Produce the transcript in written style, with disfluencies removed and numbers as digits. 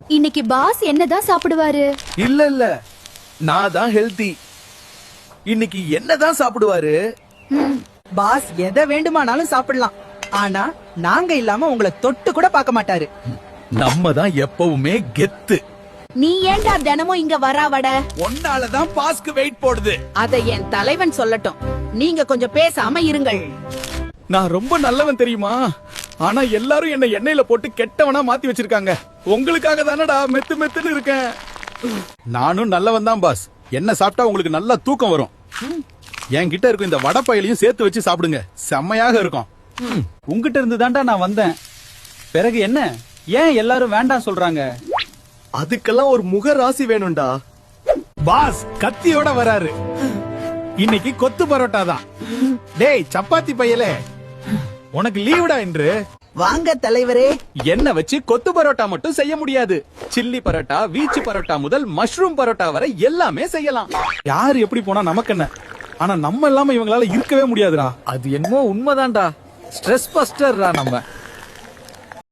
இன்னைக்கு பாஸ் என்னதான் சாப்பிடுவாரு? இல்ல நான் தான் ஹெல்தி. இன்னைக்கு என்னதான் சாப்பிடுவாரு? பாஸ் எதை வேண்டுமானாலும் சாப்பிடலாம், ஆனா நாங்க இல்லாம உங்களை தொட்டு கூட பார்க்க மாட்டாரு. நம்ம தான் எப்பவுமே கெத்து. நீ ஏன்டா தினமும் இங்க வராவட? ஒன்னாலதான் பாஸ்க்கு வெயிட் போடுது. அதை என் தலைவன் சொல்லட்டும். நீங்க கொஞ்சம் பேசாம இருங்கள். நான் ரொம்ப நல்லவன் தெரியுமா? ஆனா எல்லாரும் என்ன எண்ணெயில போட்டு கெட்டவனா மாத்தி வச்சிருக்காங்க. உங்களுக்காக தானடா மெத்து மெத்துன்னு இருக்கேன். நானும் நல்லவன் தான் பாஸ். என்ன சாப்பிட்டா உங்களுக்கு நல்லா தூக்கம் வரும். என்கிட்ட இருக்கும் இந்த வடப்பயிலையும் சேர்த்து வச்சு சாப்பிடுங்க, செம்மையாக இருக்கும். உங்ககிட்ட இருந்து தான்டா நான் வந்தேன். பிறகு என்ன, ஏன் எல்லாரும் வேண்டாம் சொல்றாங்க? அதுக்கெல்லாம் ஒரு முக ராசி வேணும்டா. பாஸ் கத்தியோட வராரு. இன்னைக்கு கொத்து பரோட்டா தான். டேய் சப்பாத்தி பையலே, உனக்கு லீவுடா என்று. வாங்க தலைவரே. என்ன வச்சு கொத்து பரோட்டா மட்டும் செய்ய முடியாது. சில்லி பரோட்டா, வீச்சு பரோட்டா முதல் மஷ்ரூம் பரோட்டா வரை எல்லாமே செய்யலாம். யாரு எப்படி போனா நமக்கு என்ன, ஆனா நம்ம இல்லாம இவங்களால இருக்கவே முடியாதுடா. அது என்னமோ உண்மைதான்டா. ஸ்ட்ரெஸ் பஸ்டர்ரா நம்ம.